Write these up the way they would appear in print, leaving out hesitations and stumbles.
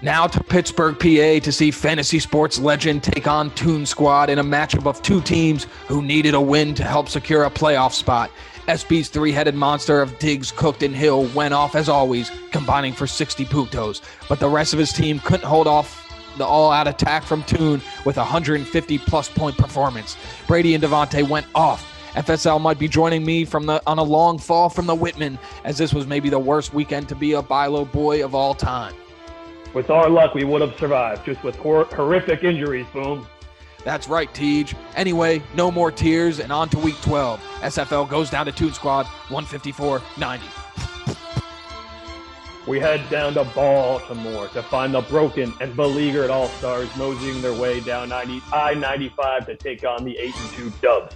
Now to Pittsburgh, PA to see fantasy sports legend take on Toon Squad in a matchup of two teams who needed a win to help secure a playoff spot. SB's three-headed monster of Diggs, Cooked, and Hill went off as always, combining for 60 putos. But the rest of his team couldn't hold off the all-out attack from Toon with a 150-plus point performance. Brady and Devontae went off. FSL might be joining me on a long fall from the Whitman, as this was maybe the worst weekend to be a Bilo boy of all time. With our luck, we would have survived, just with horrific injuries, Boom. That's right, Tej. Anyway, no more tears, and on to Week 12. SFL goes down to Toon Squad, 154-90. We head down to Baltimore to find the broken and beleaguered All-Stars moseying their way down I-95 to take on the 8-2 Dubs.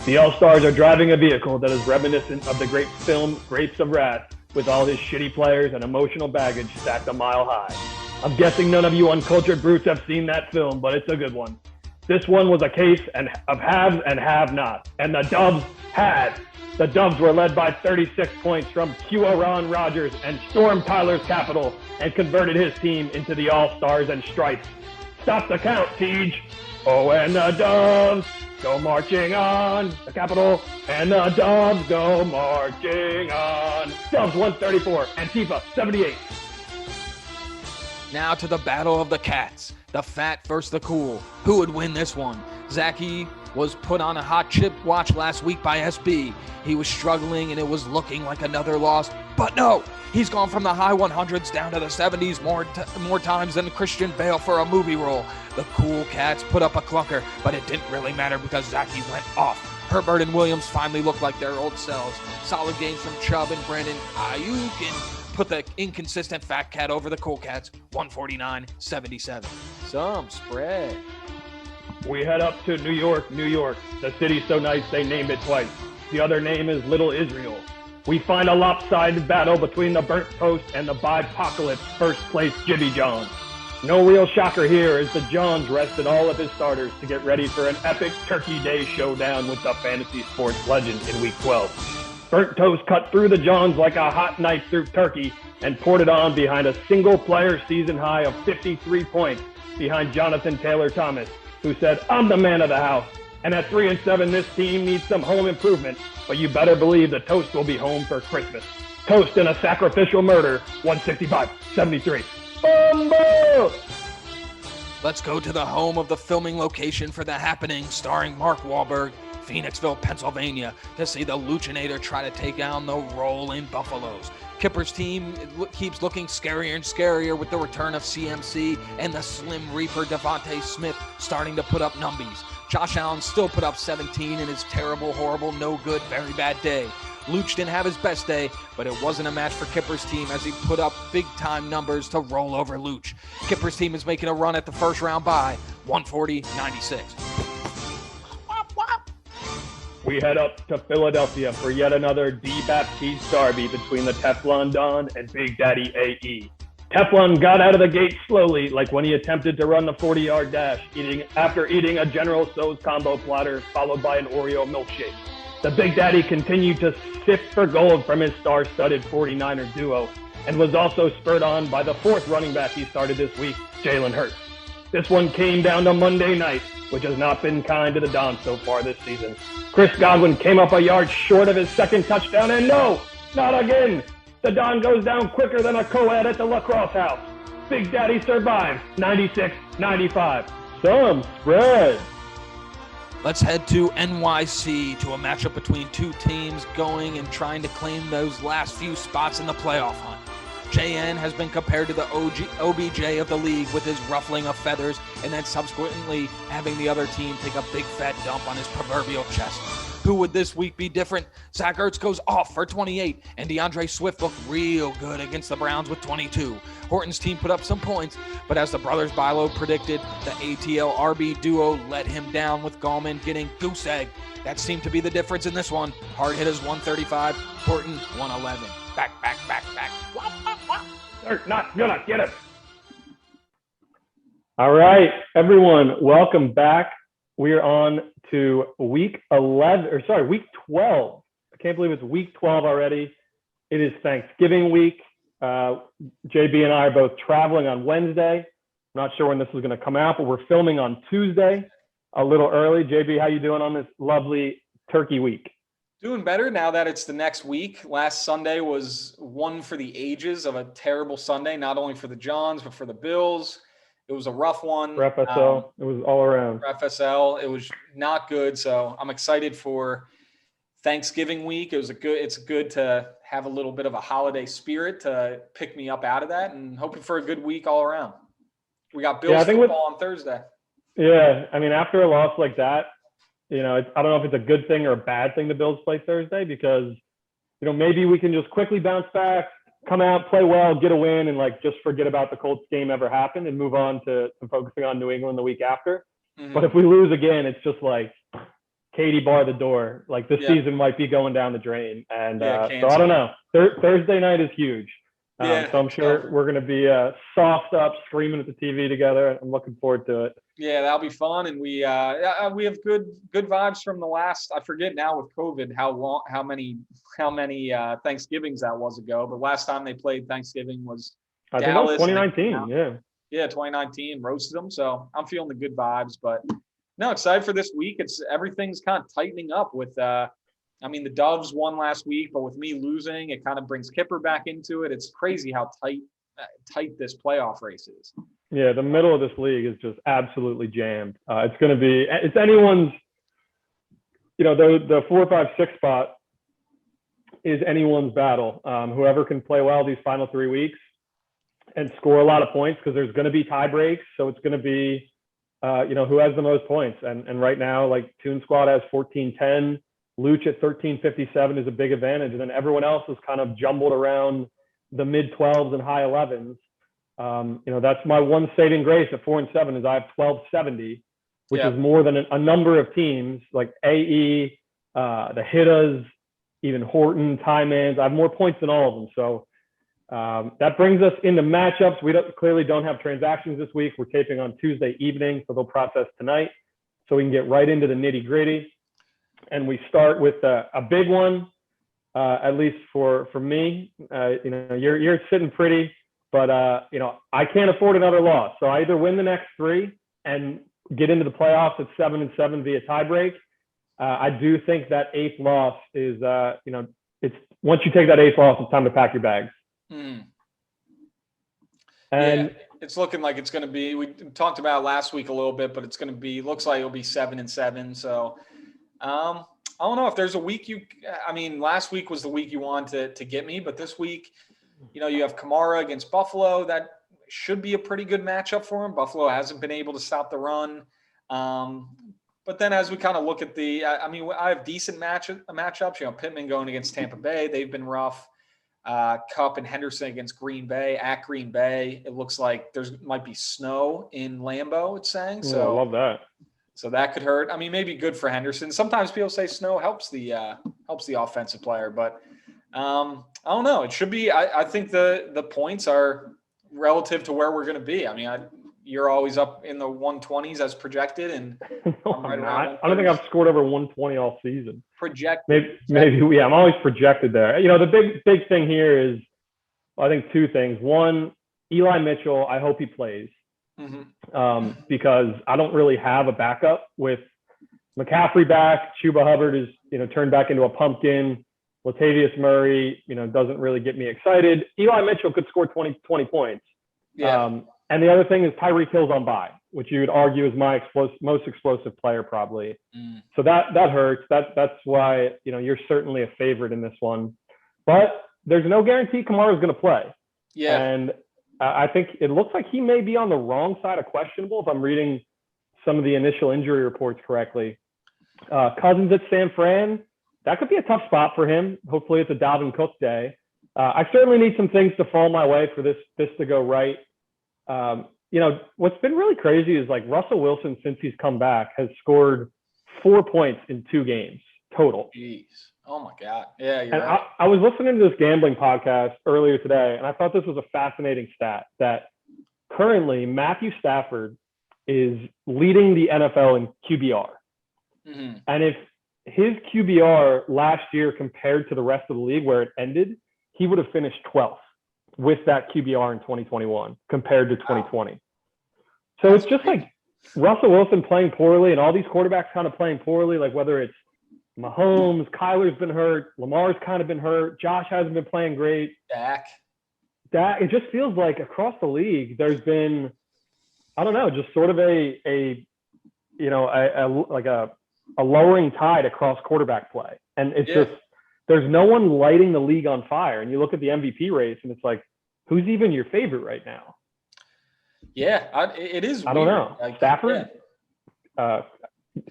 The All-Stars are driving a vehicle that is reminiscent of the great film Grapes of Wrath, with all his shitty players and emotional baggage stacked a mile high. I'm guessing none of you uncultured brutes have seen that film, but it's a good one. This one was a case of haves and have-nots, and the Dubs had. The Dubs were led by 36 points from Q-Ron Rogers and stormed Tyler's capital and converted his team into the All-Stars and Stripes. Stop the count, Tej. Oh, and the Dubs go marching on the capital, and the Dubs go marching on. Dubs 134, Antifa 78. Now to the battle of the cats. The fat versus the cool. Who would win this one? Zachy was put on a hot chip watch last week by SB. He was struggling and it was looking like another loss. But no, he's gone from the high 100s down to the 70s more times than Christian Bale for a movie role. The cool cats put up a clunker, but it didn't really matter because Zachy went off. Herbert and Williams finally looked like their old selves. Solid games from Chubb and Brandon Ayuk and put the inconsistent fat cat over the cool cats, 149-77. Some spread. We head up to New York. The city's so nice they named it twice. The other name is Little Israel. We find a lopsided battle between the Burnt Toast and the Bipocalypse first place Jimmy John. No real shocker here as the Johns rested all of his starters to get ready for an epic Turkey Day showdown with the fantasy sports legend in Week 12. Burnt Toast cut through the Johns like a hot knife through turkey and poured it on behind a single-player season high of 53 points behind Jonathan Taylor Thomas, who said, "I'm the man of the house. And at 3-7, this team needs some home improvement, but you better believe the Toast will be home for Christmas." Toast in a sacrificial murder, 165-73. Bumbo! Let's go to the home of the filming location for The Happening, starring Mark Wahlberg, Phoenixville, Pennsylvania, to see the Luchinator try to take down the Rolling Buffaloes. Kipper's team keeps looking scarier and scarier with the return of CMC and the Slim Reaper Devontae Smith starting to put up numbies. Josh Allen still put up 17 in his terrible, horrible, no good, very bad day. Luch didn't have his best day, but it wasn't a match for Kipper's team as he put up big-time numbers to roll over Luch. Kipper's team is making a run at the first round bye, 140-96. We head up to Philadelphia for yet another D-Baptiste derby between the Teflon Don and Big Daddy AE. Teflon got out of the gate slowly, like when he attempted to run the 40-yard dash, after eating a General Tso's combo platter followed by an Oreo milkshake. The Big Daddy continued to sift for gold from his star-studded 49er duo and was also spurred on by the fourth running back he started this week, Jalen Hurts. This one came down to Monday night, which has not been kind to the Dons so far this season. Chris Godwin came up a yard short of his second touchdown, and no, not again. The Don goes down quicker than a co-ed at the lacrosse house. Big Daddy survives, 96-95. Some spread. Let's head to NYC to a matchup between two teams going and trying to claim those last few spots in the playoff hunt. JN has been compared to the OBJ of the league with his ruffling of feathers and then subsequently having the other team take a big fat dump on his proverbial chest. Who would this week be different? Zach Ertz goes off for 28, and DeAndre Swift looked real good against the Browns with 22. Horton's team put up some points, but as the brothers Bilo predicted, the ATL RB duo let him down with Gallman getting goose egg. That seemed to be the difference in this one. Hard hitters 135, Horton 111. Back. They're not gonna get it. All right, everyone, welcome back. We are on to week 12. I can't believe it's week 12 already. It is Thanksgiving week. JB and I are both traveling on Wednesday. I'm not sure when this is going to come out, but we're filming on Tuesday, a little early. JB, how you doing on this lovely turkey week? Doing better now that it's the next week. Last Sunday was one for the ages of a terrible Sunday, not only for the Johns, but for the Bills. It was a rough one. For FSL, it was all around. For FSL, it was not good. So I'm excited for Thanksgiving week. It's good to have a little bit of a holiday spirit to pick me up out of that, and hoping for a good week all around. We got Bills football on Thursday. Yeah, I mean, after a loss like that, I don't know if it's a good thing or a bad thing the Bills play Thursday, because, maybe we can just quickly bounce back, come out, play well, get a win, and just forget about the Colts game ever happened and move on to focusing on New England the week after. Mm-hmm. But if we lose again, it's just Katie bar the door. This season might be going down the drain. And so I don't know. Thursday night is huge. So I'm sure we're going to be soft up, screaming at the TV together. I'm looking forward to it. Yeah, that'll be fun. And we have good vibes from the last, I forget now with COVID how many Thanksgivings that was ago. But last time they played Thanksgiving was Dallas. I think it was 2019. Yeah, 2019, roasted them. So I'm feeling the good vibes. But no, excited for this week. Everything's kind of tightening up with the Doves won last week, but with me losing, it kind of brings Kipper back into it. It's crazy how tight this playoff race is. Yeah, the middle of this league is just absolutely jammed. It's anyone's, the 4, 5, 6 spot is anyone's battle. Whoever can play well these final 3 weeks and score a lot of points, because there's going to be tie breaks. So it's going to be, who has the most points. And right now, Toon Squad has 14-10. Luch at 13.57 is a big advantage. And then everyone else is kind of jumbled around the mid 12s and high 11s. That's my one saving grace at 4-7 is I have 1270, which is more than a number of teams like AE, the Hittas, even Horton, Timans. I have more points than all of them. So that brings us into matchups. We clearly don't have transactions this week. We're taping on Tuesday evening, so they'll process tonight, so we can get right into the nitty gritty. And we start with a big one, at least for me. You're sitting pretty, but I can't afford another loss. So I either win the next 3 and get into the playoffs at 7-7 via tiebreak. I do think that 8th loss is, it's once you take that 8th loss, it's time to pack your bags. And it's looking like it's going to be. We talked about it last week a little bit, but it's going to be. Looks like it'll be 7-7. So. I don't know if there's a week last week was the week you wanted to get me, but this week, you have Kamara against Buffalo. That should be a pretty good matchup for him. Buffalo hasn't been able to stop the run. But then as we kind of look at I have decent matchups, Pittman going against Tampa Bay. They've been rough. Kupp and Henderson against Green Bay at Green Bay. It looks like might be snow in Lambeau, it's saying. So I love that. So that could hurt. Maybe good for Henderson. Sometimes people say snow helps the offensive player, but I don't know. It should be. I think the points are relative to where we're going to be. You're always up in the 120s as projected, and I don't think I've scored over 120 all season. Projected. Maybe. I'm always projected there. The big thing here is, I think 2 things. One, Eli Mitchell. I hope he plays. Mm-hmm. Because I don't really have a backup with McCaffrey back. Chuba Hubbard is, turned back into a pumpkin. Latavius Murray, doesn't really get me excited. Eli Mitchell could score 20 points. Yeah. And the other thing is Tyreek Hill's on bye, which you would argue is my most explosive player probably. So that hurts. That's why, you're certainly a favorite in this one. But there's no guarantee Kamara is going to play. Yeah. And I think it looks like he may be on the wrong side of questionable if I'm reading some of the initial injury reports correctly. Cousins at San Fran, that could be a tough spot for him. Hopefully it's a Dalvin Cook day. I certainly need some things to fall my way for this to go right. What's been really crazy is Russell Wilson, since he's come back, has scored 4 points in 2 games total. Jeez. Oh my God. Yeah, you're and right. I was listening to this gambling podcast earlier today, and I thought this was a fascinating stat that currently Matthew Stafford is leading the NFL in QBR. Mm-hmm. And if his QBR last year compared to the rest of the league where it ended, he would have finished 12th. with that QBR in 2021 compared to 2020. So it's just like Russell Wilson playing poorly and all these quarterbacks kind of playing poorly, like whether it's Mahomes, Kyler's been hurt, Lamar's kind of been hurt, Josh hasn't been playing great. Dak. It just feels like across the league, there's been, I don't know, just sort of a lowering tide across quarterback play. And it's just, there's no one lighting the league on fire. And you look at the MVP race and it's like, who's even your favorite right now? Yeah, it is. I don't know. Like, Stafford? Yeah.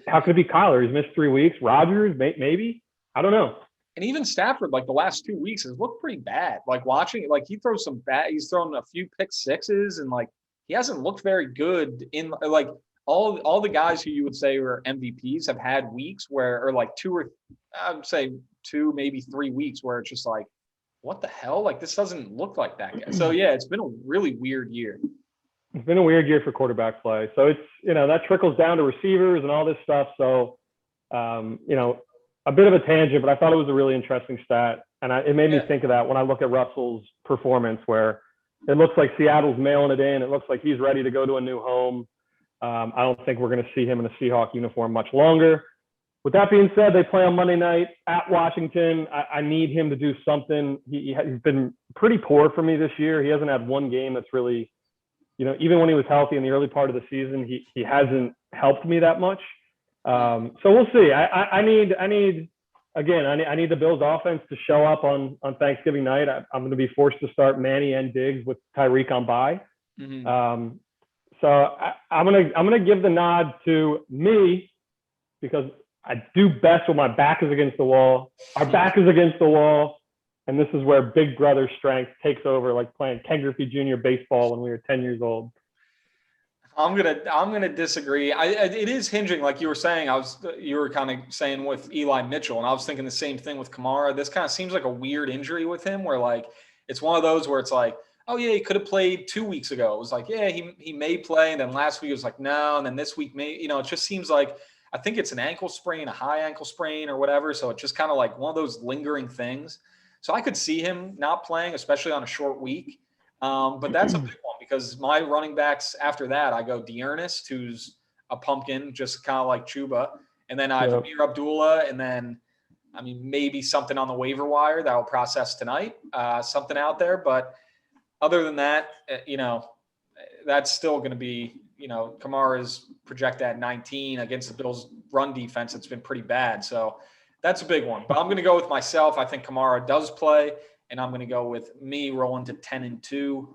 How could it be Kyler? He's missed 3 weeks. Rodgers, maybe? I don't know. And even Stafford, like the last 2 weeks, has looked pretty bad. Like watching, like he's thrown a few pick sixes, and like he hasn't looked very good in like all the guys who you would say were MVPs have had weeks where, or like I would say 2, maybe 3 weeks where it's just like, what the hell? Like this doesn't look like that guy. So yeah, it's been a really weird year. It's been a weird year for quarterback play. So it's, that trickles down to receivers and all this stuff. So, a bit of a tangent, but I thought it was a really interesting stat. And it made me think of that when I look at Russell's performance, where it looks like Seattle's mailing it in. It looks like he's ready to go to a new home. I don't think we're going to see him in a Seahawk uniform much longer. With that being said, they play on Monday night at Washington. I need him to do something. He's been pretty poor for me this year. He hasn't had one game that's really, even when he was healthy in the early part of the season, he hasn't helped me that much. So we'll see. I need the Bills offense to show up on Thanksgiving night. I'm going to be forced to start Manny and Diggs with Tyreek on bye. Mm-hmm. So I'm gonna give the nod to me because I do best when my back is against the wall. Our back is against the wall. And this is where big brother strength takes over, like playing Ken Griffey Jr. baseball when we were 10 years old. I'm gonna disagree. It is hinging, like you were saying. You were kind of saying with Eli Mitchell, and I was thinking the same thing with Kamara. This kind of seems like a weird injury with him, where like it's one of those where it's like, oh yeah, he could have played 2 weeks ago. It was like, yeah, he may play, and then last week it was like no, and then this week may. It just seems like I think it's an ankle sprain, a high ankle sprain, or whatever. So it's just kind of like one of those lingering things. So I could see him not playing, especially on a short week. But that's a big one because my running backs after that, I go Dearness, who's a pumpkin, just kind of like Chuba. And then I have Amir Abdullah, and then, maybe something on the waiver wire that I'll process tonight, something out there. But other than that, that's still going to be, Kamara's projected at 19 against the Bills' run defense. It's been pretty bad. So that's a big one. But I'm going to go with myself. I think Kamara does play. And I'm going to go with me rolling to 10-2,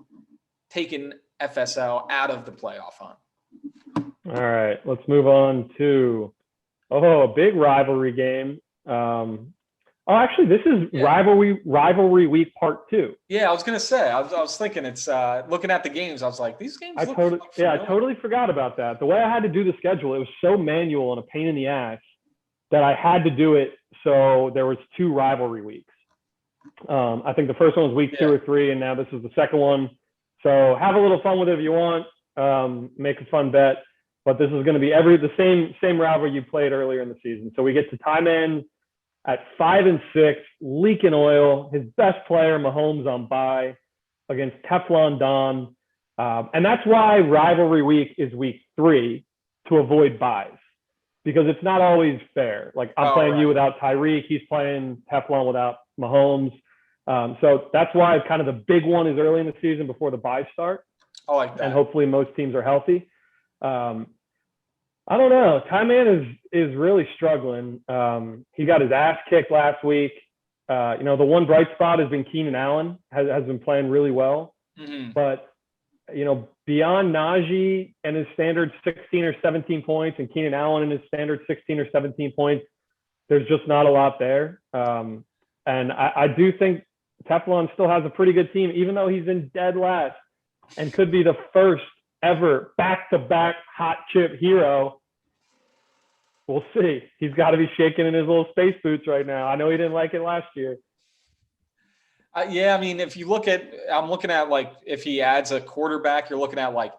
taking FSL out of the playoff hunt. All right, let's move on to a big rivalry game. Actually, this is rivalry week part 2. Yeah, I was going to say. I was thinking it's looking at the games. I was like, these games. I totally forgot about that. The way I had to do the schedule, it was so manual and a pain in the ass that I had to do it. So there was 2 rivalry weeks. I think the first one was week 2 or 3, and now this is the second one. So have a little fun with it if you want. Make a fun bet, but this is going to be the same rivalry you played earlier in the season. So we get to time end at 5-6, leaking oil. His best player, Mahomes, on bye against Teflon Don, and that's why rivalry week is week 3 to avoid buys. Because it's not always fair. Like I'm playing you without Tyreek, he's playing Teflon without Mahomes. So that's why kind of the big one is early in the season before the buys start. I like that. And hopefully most teams are healthy. I don't know. Ty Man is really struggling. He got his ass kicked last week. The one bright spot has been Keenan Allen has been playing really well. Mm-hmm. But beyond Najee and his standard 16 or 17 points and Keenan Allen and his standard 16 or 17 points, there's just not a lot there. And I do think Teflon still has a pretty good team, even though he's in dead last and could be the first ever back-to-back hot chip hero. We'll see. He's got to be shaking in his little space boots right now. I know he didn't like it last year. If you look at, I'm looking at like if he adds a quarterback, you're looking at like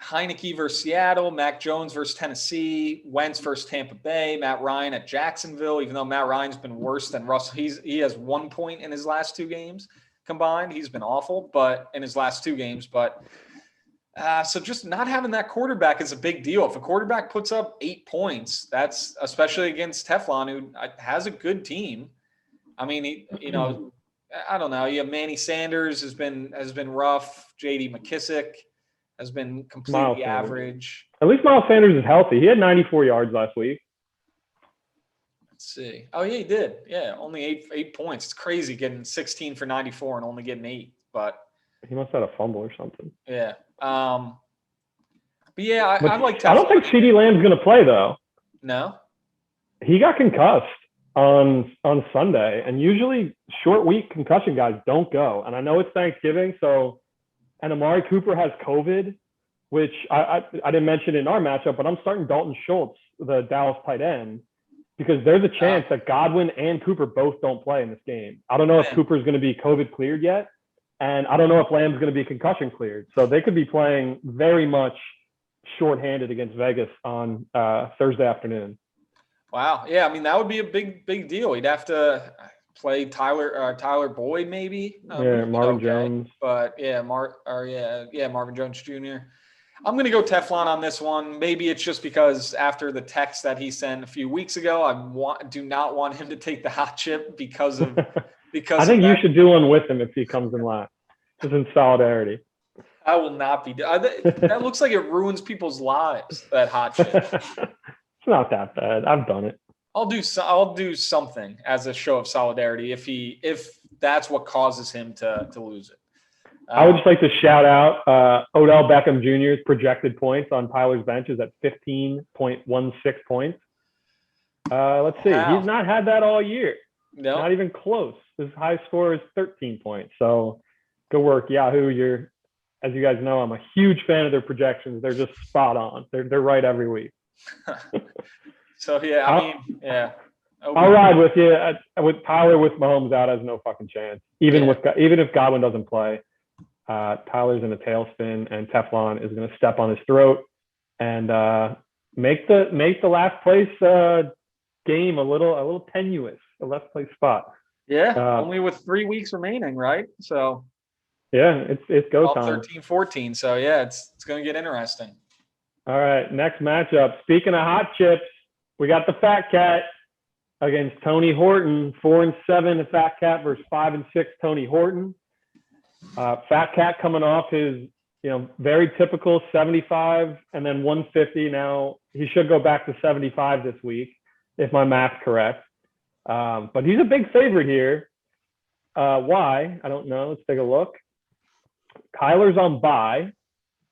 Heineke versus Seattle, Mac Jones versus Tennessee, Wentz versus Tampa Bay, Matt Ryan at Jacksonville. Even though Matt Ryan's been worse than Russell, he has 1 point in his last 2 games. combined. He's been awful, but in his last 2 games. But so just not having that quarterback is a big deal. If a quarterback puts up 8 points, that's especially against Teflon, who has a good team. I mean, I don't know. You have Manny Sanders has been rough. J.D. McKissick has been completely average. At least Miles Sanders is healthy. He had 94 yards last week. Let's see. Oh yeah, he did. Yeah, only eight points. It's crazy getting 16 for 94 and only getting 8. But he must have had a fumble or something. Yeah. But yeah, I like Teflon. I don't think CeeDee Lamb's going to play though. No. He got concussed on Sunday, and usually short week concussion guys don't go. And I know it's Thanksgiving, and Amari Cooper has COVID, which I didn't mention in our matchup, but I'm starting Dalton Schultz, the Dallas tight end, because there's a chance that Godwin and Cooper both don't play in this game. I don't know if Cooper's going to be COVID cleared yet, and I don't know if Lamb's going to be concussion cleared. So they could be playing very much shorthanded against Vegas on Thursday afternoon. Wow. Yeah, I mean, that would be a big deal. He'd have to play Tyler Boyd maybe. Marvin Jones. But Marvin Jones Jr. I'm going to go Teflon on this one. Maybe it's just because after the text that he sent a few weeks ago, I do not want him to take the hot chip because of I think you should do one with him if he comes in last. Just in solidarity. I will not be. That looks like it ruins people's lives, that hot chip. It's not that bad. I've done it. I'll do something as a show of solidarity if that's what causes him to lose it. I would just like to shout out Odell Beckham Jr.'s projected points on Tyler's bench is at 15.16 points. Let's see. Wow. He's not had that all year. No. Not even close. His high score is 13 points. So good work, Yahoo. As you guys know, I'm a huge fan of their projections. They're just spot on. They're right every week. So yeah, I'll ride with you. With Tyler with Mahomes out has no fucking chance. Even if Godwin doesn't play, Tyler's in a tailspin, and Teflon is going to step on his throat and make the last place game a little tenuous, a last place spot. Yeah, only with 3 weeks remaining, right? So yeah, it's go time. 13-14. So yeah, it's going to get interesting. All right, next matchup. Speaking of hot chips, we got the Fat Cat against Tony Horton. 4-7, the Fat Cat versus 5-6, Tony Horton. Fat Cat coming off his, very typical 75 and then 150. Now he should go back to 75 this week, if my math's correct. But he's a big favorite here. Why? I don't know. Let's take a look. Kyler's on bye.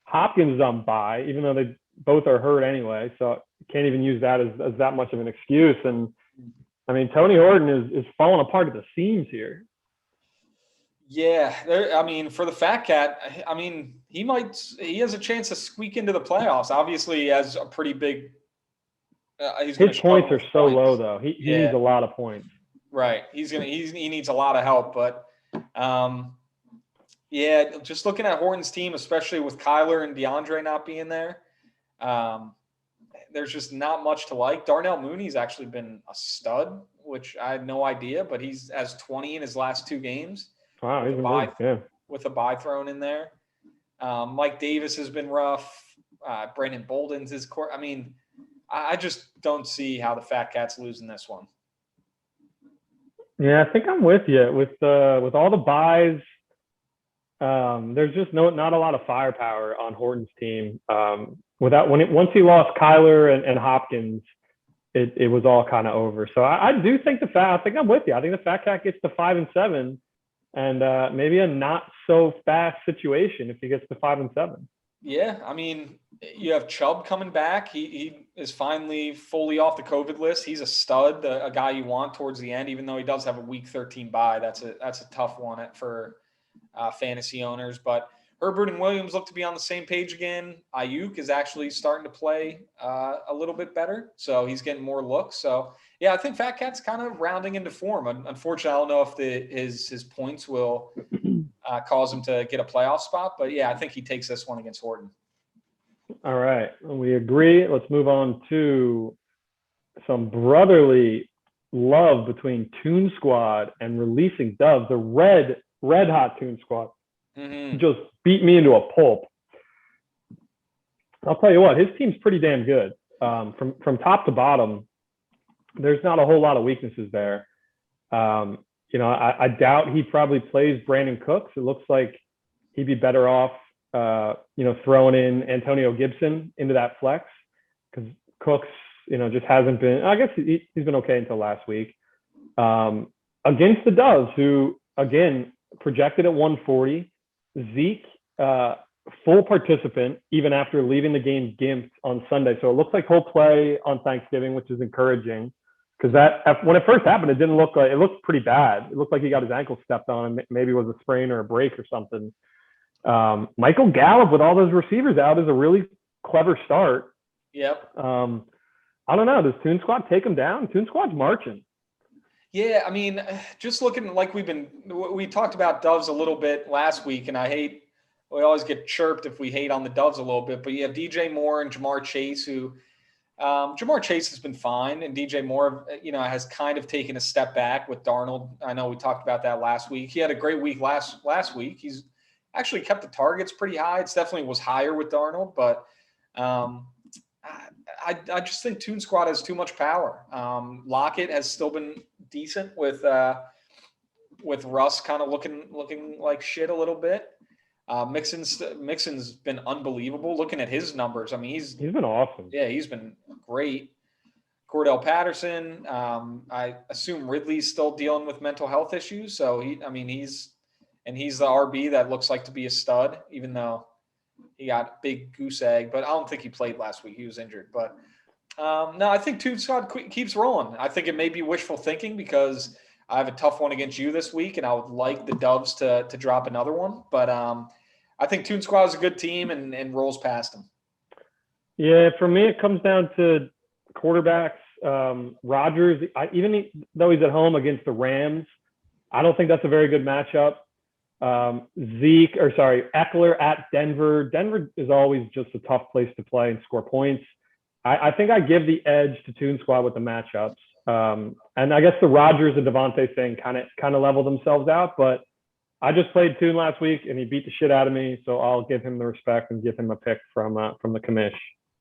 Hopkins is on bye, even though they both are hurt anyway. So can't even use that as that much of an excuse. And I mean, Tony Horton is falling apart at the seams here. Yeah, for the Fat Cat, he has a chance to squeak into the playoffs. Obviously, he has a pretty big. His points are so low, though. He needs a lot of points. Right, he needs a lot of help, but just looking at Horton's team, especially with Kyler and DeAndre not being there, there's just not much to like. Darnell Mooney's actually been a stud, which I had no idea, but he's has 20 in his last 2 games. Wow, he's been good. With a bye thrown in there. Mike Davis has been rough. Brandon Bolden's his court. I mean, I just don't see how the Fat Cat's losing this one. Yeah, I think I'm with you. With all the buys, there's just not a lot of firepower on Horton's team. Once he lost Kyler and Hopkins, it was all kind of over. So I do think I think I'm with you. I think the Fat Cat gets to 5-7. And maybe a not so fast situation if he gets to 5-7. Yeah, I mean, you have Chubb coming back. He is finally fully off the COVID list. He's a stud, a guy you want towards the end, even though he does have a week 13 bye. That's a tough one for fantasy owners. But Herbert and Williams look to be on the same page again. Ayuk is actually starting to play a little bit better, so he's getting more looks. So yeah, I think Fat Cat's kind of rounding into form. Unfortunately, I don't know if his points will cause him to get a playoff spot, but yeah, I think he takes this one against Horton. All right, we agree. Let's move on to some brotherly love between Toon Squad and Releasing Doves. The red red hot Toon Squad. Mm-hmm. Just beat me into a pulp. I'll tell you what, his team's pretty damn good. From top to bottom, there's not a whole lot of weaknesses there. I doubt he probably plays Brandon Cooks. It looks like he'd be better off, throwing in Antonio Gibson into that flex, because Cooks, just hasn't been. I guess he's been okay until last week. Against the Doves, who again projected at 140. Zeke, full participant even after leaving the game gimped on Sunday. So it looks like he'll play on Thanksgiving, which is encouraging, because when it first happened, it didn't look like, it looked pretty bad. It looked like he got his ankle stepped on and maybe it was a sprain or a break or something. Michael Gallup with all those receivers out is a really clever start. Yep. I don't know. Does Toon Squad take him down? Toon Squad's marching. Yeah, I mean, just looking like we talked about Doves a little bit last week, and we always get chirped if we hate on the Doves a little bit, but you have DJ Moore and Jamar Chase, who Jamar Chase has been fine, and DJ Moore, has kind of taken a step back with Darnold. I know we talked about that last week. He had a great week last week. He's actually kept the targets pretty high. It's definitely was higher with Darnold, but I just think Toon Squad has too much power. Lockett has still been decent with Russ kind of looking like shit a little bit. Mixon's been unbelievable. Looking at his numbers, I mean, he's been awesome. Yeah, he's been great. Cordell Patterson, I assume Ridley's still dealing with mental health issues, so he's the RB that looks like to be a stud, even though he got big goose egg. But I don't think he played last week; he was injured. But no, I think Toon Squad keeps rolling. I think it may be wishful thinking because I have a tough one against you this week, and I would like the Doves to drop another one. But I think Toon Squad is a good team and rolls past them. Yeah, for me, it comes down to quarterbacks. Rodgers, even though he's at home against the Rams, I don't think that's a very good matchup. Eckler at Denver. Denver is always just a tough place to play and score points. I think I give the edge to Toon Squad with the matchups. And I guess the Rodgers and Devontae thing kind of level themselves out, but I just played Toon last week and he beat the shit out of me, so I'll give him the respect and give him a pick from the commish.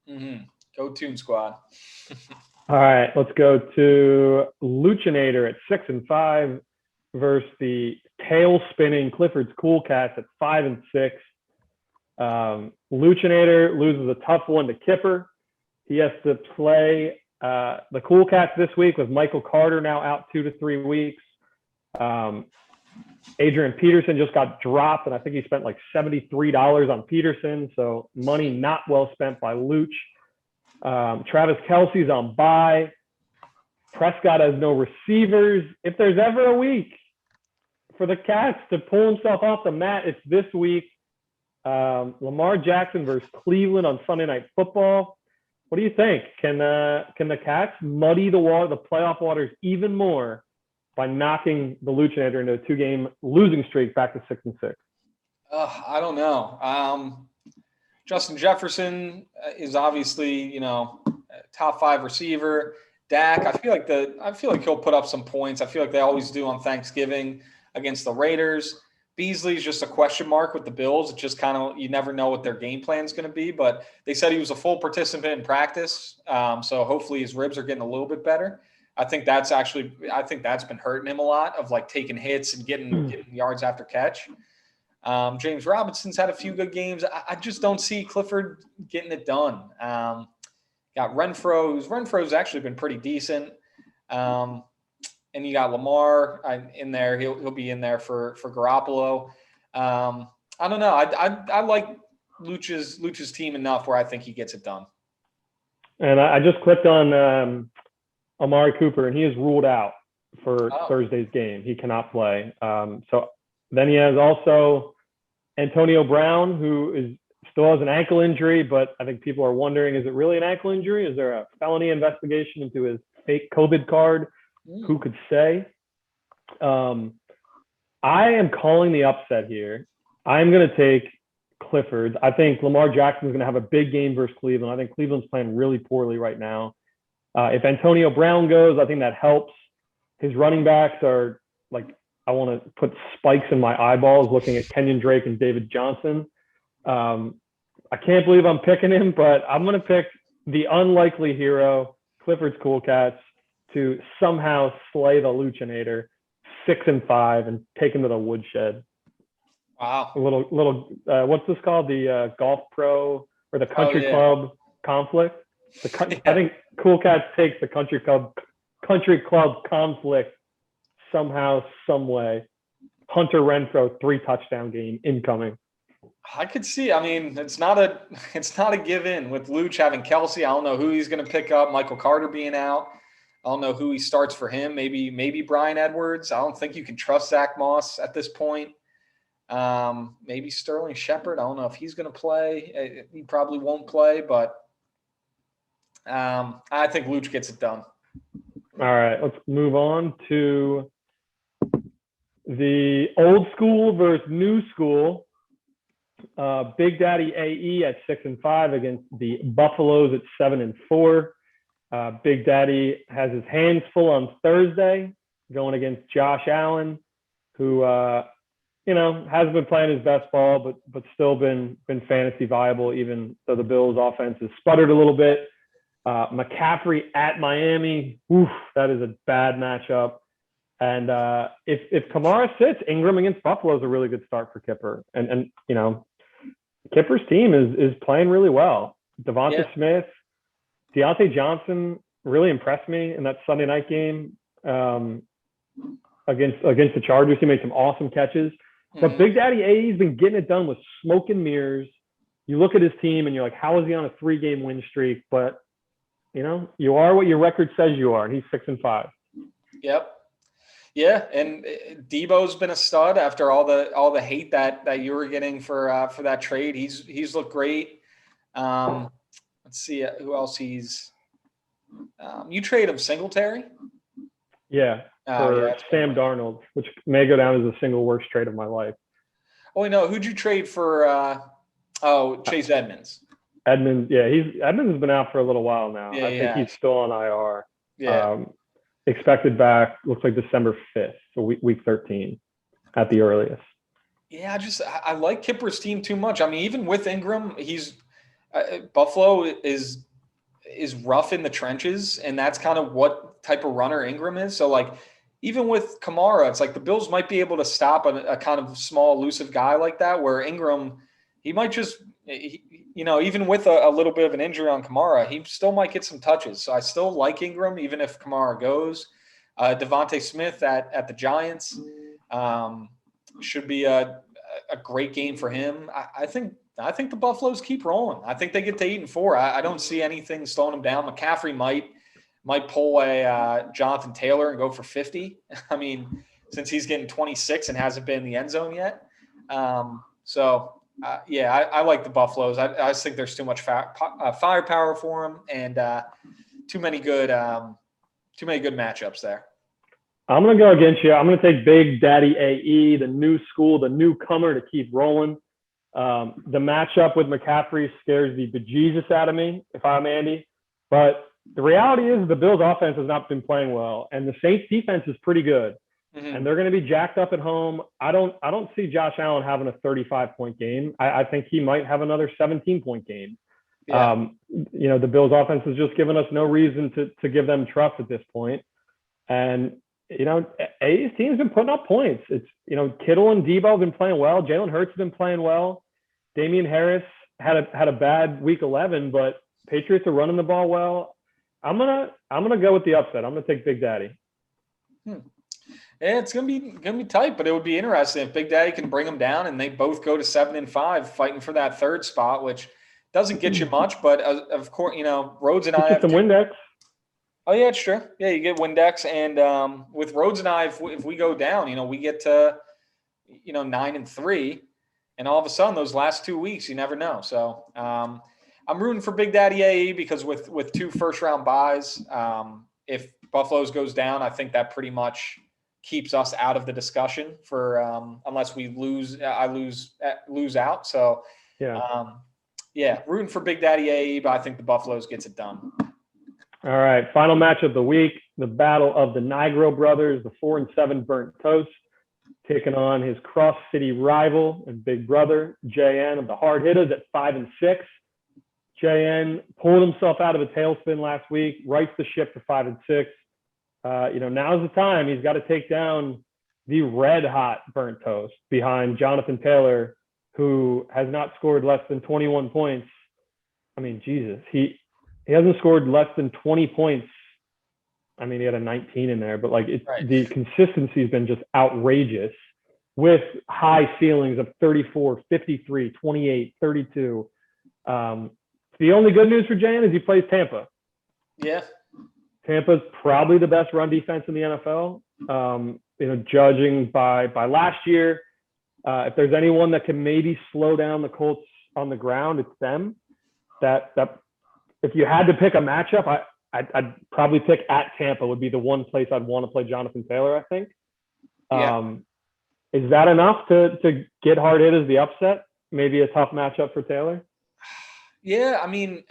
Mm-hmm. Go Toon Squad. All right, let's go to Luchinator at 6-5 versus the tail spinning Clifford's Cool Cats at 5-6. Luchinator loses a tough one to Kipper. He has to play the Cool Cats this week with Michael Carter now out 2 to 3 weeks. Adrian Peterson just got dropped, and I think he spent like $73 on Peterson, so money not well spent by Luch. Travis Kelce's on bye. Prescott has no receivers. If there's ever a week for the Cats to pull himself off the mat, it's this week. Lamar Jackson versus Cleveland on Sunday Night Football. What do you think? Can the Cats muddy the playoff waters even more by knocking the Luchinator into a 2-game losing streak back to 6-6? I don't know. Justin Jefferson is obviously, top 5 receiver. Dak, I feel like he'll put up some points. I feel like they always do on Thanksgiving against the Raiders. Beasley's just a question mark with the Bills. It's just kind of, you never know what their game plan is going to be, but they said he was a full participant in practice. So hopefully his ribs are getting a little bit better. I think that's been hurting him a lot of like taking hits and getting yards after catch. James Robinson's had a few good games. I just don't see Clifford getting it done. Got Renfro's actually been pretty decent. And you got Lamar in there. He'll be in there for Garoppolo. I don't know. I like Luch's team enough where I think he gets it done. And I just clicked on Amari Cooper, and he is ruled out for Thursday's game. He cannot play. So then he has also Antonio Brown, who still has an ankle injury, but I think people are wondering, is it really an ankle injury? Is there a felony investigation into his fake COVID card? Who could say? I am calling the upset here. I'm going to take Clifford. I think Lamar Jackson is going to have a big game versus Cleveland. I think Cleveland's playing really poorly right now. If Antonio Brown goes, I think that helps. His running backs are like I want to put spikes in my eyeballs looking at Kenyon Drake and David Johnson. I can't believe I'm picking him, but I'm going to pick the unlikely hero, Clifford's Cool Cats, to somehow slay the Luchinator 6-5 and take him to the woodshed. Wow. A little what's this called? The golf pro or the country club conflict. I think Cool Cats takes the country club conflict somehow, some way. Hunter Renfrow 3-touchdown game incoming. I could see. I mean, it's not a give in with Luch having Kelsey. I don't know who he's going to pick up. Michael Carter being out. I don't know who he starts for him. Maybe Brian Edwards. I don't think you can trust Zach Moss at this point. Maybe Sterling Shepard. I don't know if he's going to play. He probably won't play, but I think Luch gets it done. All right, let's move on to the old school versus new school. Big Daddy AE at 6-5 against the Buffaloes at 7-4. Big Daddy has his hands full on Thursday, going against Josh Allen, who hasn't been playing his best ball, but still been fantasy viable, even though the Bills' offense has sputtered a little bit. McCaffrey at Miami, that is a bad matchup. And if Kamara sits, Ingram against Buffalo is a really good start for Kipper. And Kipper's team is playing really well. Devonta Smith, Deontay Johnson really impressed me in that Sunday night game against the Chargers. He made some awesome catches. But Big Daddy AE's been getting it done with smoke and mirrors. You look at his team and you're like, how is he on a 3-game win streak? But you are what your record says you are, and he's 6-5. Yep. Yeah, and Debo's been a stud after all the hate that you were getting for that trade. He's looked great. Let's see who else he's. You trade him Singletary. Yeah, for Sam Darnold, which may go down as the single worst trade of my life. Oh no, who'd you trade for? Chase Edmonds. Edmonds, yeah, Edmonds has been out for a little while now. I think he's still on IR. Yeah. Expected back looks like December 5th, so week 13 at the earliest. Yeah, I like Kipper's team too much. I mean, even with Ingram, he's Buffalo is rough in the trenches, and that's kind of what type of runner Ingram is. So like even with Kamara, it's like the Bills might be able to stop a kind of small, elusive guy like that, where Ingram, he might just even with a little bit of an injury on Kamara, he still might get some touches. So I still like Ingram, even if Kamara goes. Devonta Smith at the Giants should be a great game for him. I think the Buffaloes keep rolling. I think they get to 8-4. I don't see anything slowing them down. McCaffrey might pull a Jonathan Taylor and go for 50. I mean, since he's getting 26 and hasn't been in the end zone yet. I like the Buffaloes. I just think there's too much firepower for them, and too many good matchups there. I'm going to go against you. I'm going to take Big Daddy AE, the new school, the newcomer, to keep rolling. The matchup with McCaffrey scares the bejesus out of me if I'm Andy. But the reality is the Bills' offense has not been playing well, and the Saints' defense is pretty good. Mm-hmm. And they're going to be jacked up at home. I don't see Josh Allen having a 35-point game. I think he might have another 17-point game. Yeah. The Bills' offense has just given us no reason to give them trust at this point. And A's team's been putting up points. It's Kittle and Debo have been playing well. Jalen Hurts has been playing well. Damian Harris had a bad week 11, but Patriots are running the ball well. I'm gonna go with the upset. I'm gonna take Big Daddy. Yeah, it's gonna be tight, but it would be interesting if Big Daddy can bring them down and they both go to 7-5, fighting for that third spot, which doesn't get you much, but of course, Rhodes and I have some Windex. Oh yeah, it's true. Yeah, you get Windex, and with Rhodes and I, if we go down, we get to 9-3, and all of a sudden those last 2 weeks, you never know. So I'm rooting for Big Daddy AE because with 2 first-round buys, if Buffaloes goes down, I think that pretty much keeps us out of the discussion for unless we lose out. So rooting for Big Daddy AE, but I think the Buffaloes gets it done. All right, final match of the week, the battle of the Nigro brothers, the 4-7 burnt toast, taking on his cross-city rival and big brother, JN of the Hard Hitters at 5-6. JN pulled himself out of a tailspin last week, rights the ship to 5-6. Now's the time. He's got to take down the red-hot burnt toast behind Jonathan Taylor, who has not scored less than 21 points. I mean, Jesus, he hasn't scored less than 20 points. I mean, he had a 19 in there, but the consistency has been just outrageous with high ceilings of 34, 53, 28, 32. The only good news for Jan is he plays Tampa. Yeah. Tampa's probably the best run defense in the NFL. Judging by last year, if there's anyone that can maybe slow down the Colts on the ground, it's them. That if you had to pick a matchup, I'd probably pick at Tampa would be the one place I'd want to play Jonathan Taylor, I think. Yeah. Is that enough to get hard hit as the upset? Maybe a tough matchup for Taylor? Yeah, I mean,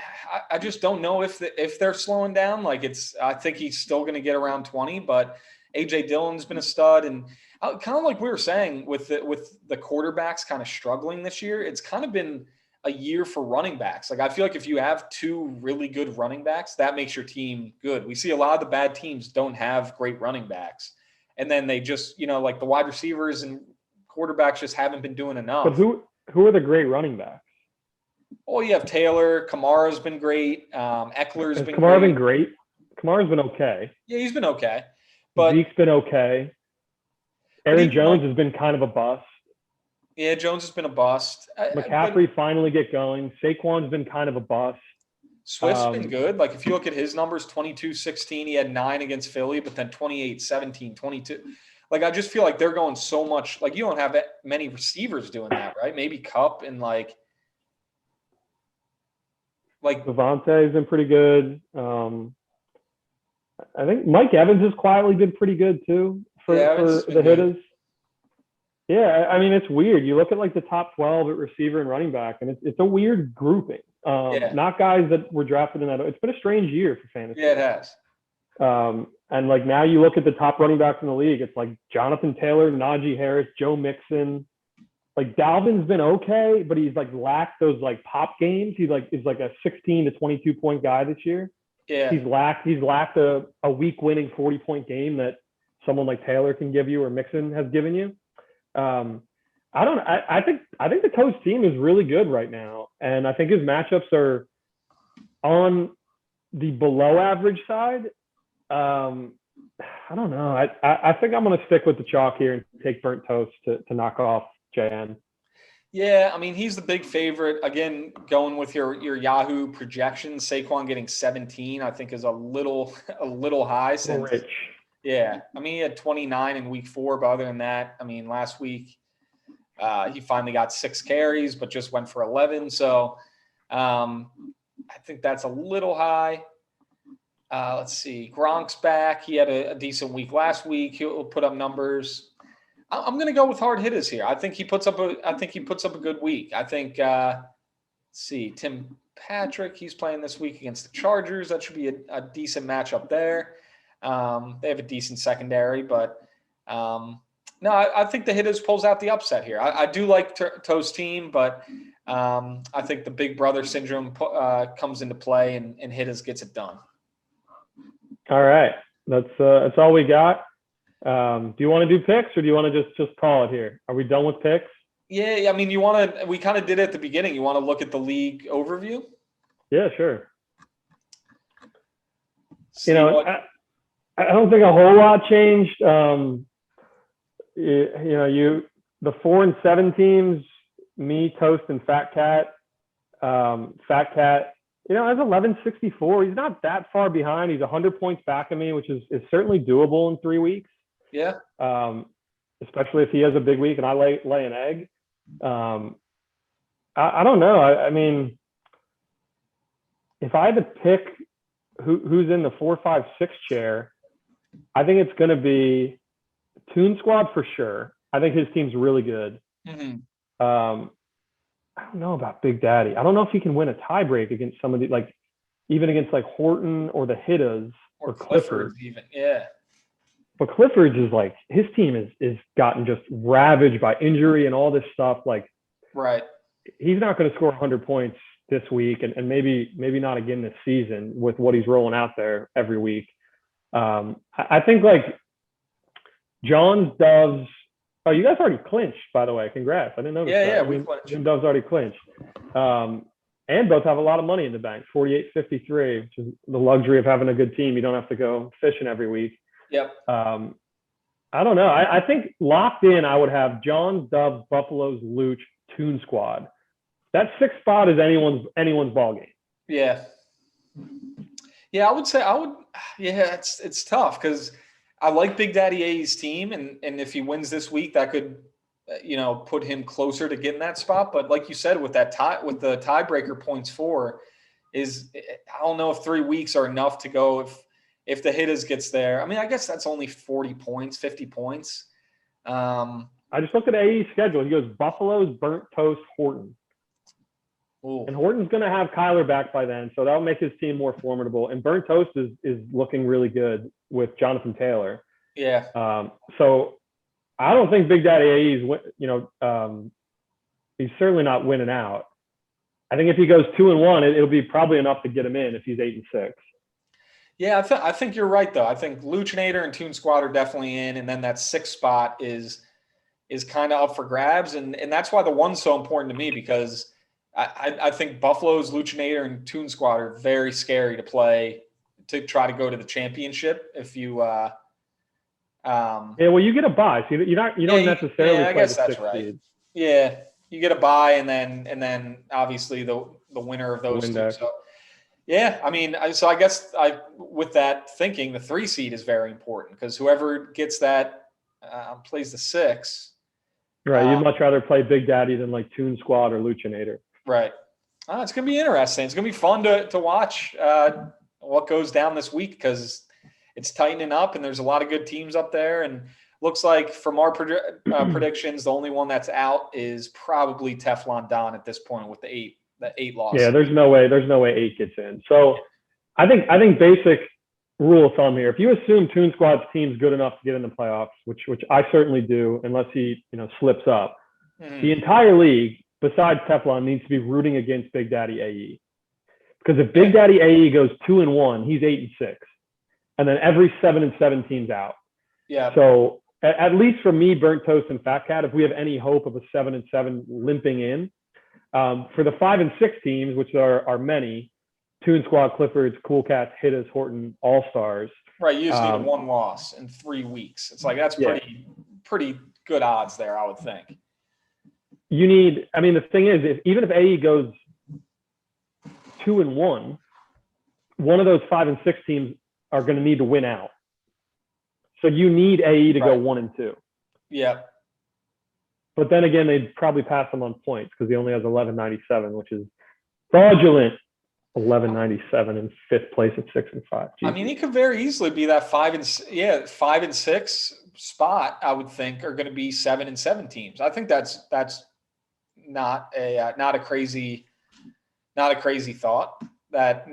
I just don't know if they're slowing down. I think he's still going to get around 20, but A.J. Dillon's been a stud, and kind of like we were saying with the quarterbacks kind of struggling this year, it's kind of been a year for running backs. I feel like if you have two really good running backs, that makes your team good. We see a lot of the bad teams don't have great running backs, and then they just the wide receivers and quarterbacks just haven't been doing enough. But who are the great running backs? Oh, you have Taylor. Kamara's been great. Eckler's been Kamara great. been great? Kamara's been okay. Yeah, he's been okay. But Zeke's been okay. Aaron Jones has been kind of a bust. Yeah, Jones has been a bust. McCaffrey finally get going. Saquon's been kind of a bust. Swift's been good. If you look at his numbers, 22-16, he had 9 against Philly, but then 28-17, 22. I just feel like they're going so much. You don't have many receivers doing that, right? Maybe Kupp and Devontae has been pretty good. I think Mike Evans has quietly been pretty good too for the hitters. Yeah, I mean, it's weird. You look at the top 12 at receiver and running back, and it's a weird grouping. Not guys that were drafted in that. It's been a strange year for fantasy. Yeah, it has. And now you look at the top running backs in the league. It's Jonathan Taylor, Najee Harris, Joe Mixon. Dalvin's been okay, but he's lacked those pop games. He's is a 16 to 22 point guy this year. Yeah. He's lacked a week winning 40-point game that someone like Taylor can give you or Mixon has given you. I think the Coach team is really good right now, and I think his matchups are on the below average side. I don't know. I think I'm going to stick with the chalk here and take burnt toast to knock off JN. Yeah, I mean, he's the big favorite. Again, going with your Yahoo projections, Saquon getting 17, I think is a little high. Since rich. Yeah, I mean, he had 29 in week 4, but other than that, I mean, last week he finally got 6 carries, but just went for 11. So I think that's a little high. Let's see, Gronk's back. He had a decent week last week. He'll put up numbers. I'm going to go with hard hitters here. I think he puts up a good week. I think let's see, Tim Patrick, he's playing this week against the Chargers. That should be a decent matchup there. They have a decent secondary, but no, I think the hitters pulls out the upset here. I do like Toe's team, but I think the big brother syndrome comes into play and hitters gets it done. All right, that's all we got. Do you want to do picks or do you want to just call it here? Are we done with picks? Yeah. I mean, we kind of did it at the beginning. You want to look at the league overview? Yeah, sure. I don't think a whole lot changed. The 4 and 7 teams, me, Toast, and Fat Cat. Fat Cat, has 1164. He's not that far behind. He's 100 points back of me, which is certainly doable in 3 weeks. Yeah. Especially if he has a big week and I lay an egg. I don't know. I mean, if I had to pick who's in the 4, 5, 6 chair, I think it's going to be Toon Squad for sure. I think his team's really good. Mm-hmm. I don't know about Big Daddy. I don't know if he can win a tiebreak against some of the even against Horton or the Hittas or Clifford even. Yeah. But Clifford's is like, his team is gotten just ravaged by injury and all this stuff. Like, right. He's not going to score 100 points this week, and maybe not again this season with what he's rolling out there every week. I think like John's, Doves. Oh, you guys already clinched, by the way. Congrats. I didn't notice that. Yeah, we clinched. Jim Doves already clinched. And both have a lot of money in the bank, 48-53, which is the luxury of having a good team. You don't have to go fishing every week. Yep. I don't know. I think locked in, I would have John, Doves, Buffaloes, Luch, Toon Squad. That sixth spot is anyone's ball game. Yeah. Yeah, I would say yeah, it's tough because I like Big Daddy A's team, and if he wins this week, that could put him closer to getting that spot. But like you said, with that the tiebreaker points for I don't know if 3 weeks are enough to go if the Hitters gets there. I mean, I guess that's only 40 points, 50 points. I just looked at AE's schedule. He goes Buffaloes, Burnt Toast, Horton. Ooh. And Horton's going to have Kyler back by then, so that'll make his team more formidable. And Burnt Toast is looking really good with Jonathan Taylor. Yeah. So I don't think Big Daddy AE's, he's certainly not winning out. I think if he goes 2-1, it'll be probably enough to get him in if he's 8-6. Yeah, I think you're right though. I think Luchinator and Toon Squad are definitely in, and then that sixth spot is kind of up for grabs, and that's why the one's so important to me, because I think Buffalo's, Luchinator, and Toon Squad are very scary to play to try to go to the championship. If you, yeah, well, you get a bye, so you don't necessarily. Yeah, I play guess the that's sixth right. seed. Yeah, you get a bye, and then obviously the winner of those two. So, yeah, I mean, so I guess with that thinking, the 3 seed is very important because whoever gets that plays the 6. Right, you'd much rather play Big Daddy than like Toon Squad or Luchinator. Right. It's going to be interesting. It's going to be fun to watch what goes down this week because it's tightening up and there's a lot of good teams up there. And looks like from our predictions, the only one that's out is probably Teflon Don at this point with the 8 losses. Yeah, there's no way 8 gets in. So I think basic rule of thumb here, if you assume Toon Squad's team's good enough to get in the playoffs, which I certainly do, unless he slips up, the entire league, besides Teflon, needs to be rooting against Big Daddy AE. Because if Big Daddy AE goes 2-1, he's 8-6. And then every 7-7 team's out. Yeah. So at least for me, Burnt Toast, and Fat Cat, if we have any hope of a 7-7 limping in, for the 5-6 teams, which are many, Toon Squad, Cliffords, Cool Cats, Hitters, Horton, All Stars. Right, you just need 1 loss in 3 weeks. It's like that's pretty good odds there, I would think. You need, I mean, the thing is, even if AE goes 2-1, one of those 5-6 teams are going to need to win out. So you need AE to go 1-2. Yeah. But then again, they'd probably pass him on points because he only has 1197, which is fraudulent. 1197 in 5th place at 6-5. Jeez. I mean, he could very easily be that 5-6 spot. I would think are going to be 7-7 teams. I think that's not a crazy thought. That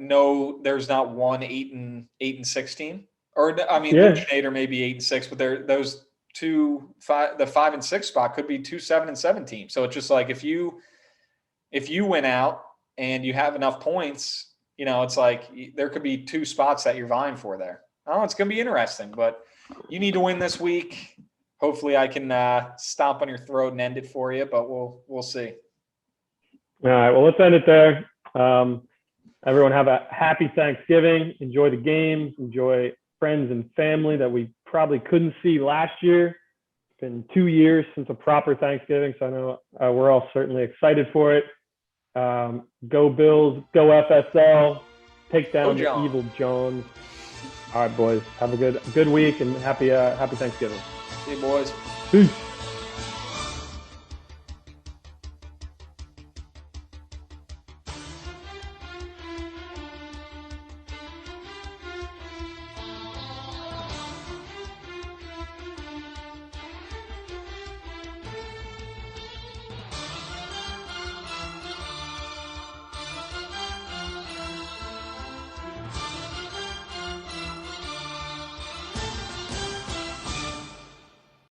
there's not one 8-6 team. Or I mean, Luchinator may be 8-6, but those two the 5-6 spot could be 2 7-7 teams. So it's just like if you win out and you have enough points, it's like there could be 2 spots that you're vying for there. Oh, it's going to be interesting, but you need to win this week. Hopefully I can stomp on your throat and end it for you, but we'll see. All right, well, let's end it there. Everyone have a happy Thanksgiving. Enjoy the games. Enjoy friends and family that we probably couldn't see last year. It's been 2 years since a proper Thanksgiving, so I know we're all certainly excited for it. Go Bills, go FSL, take down the evil Jones. All right, boys, have a good week and happy Thanksgiving. See you, boys. Peace.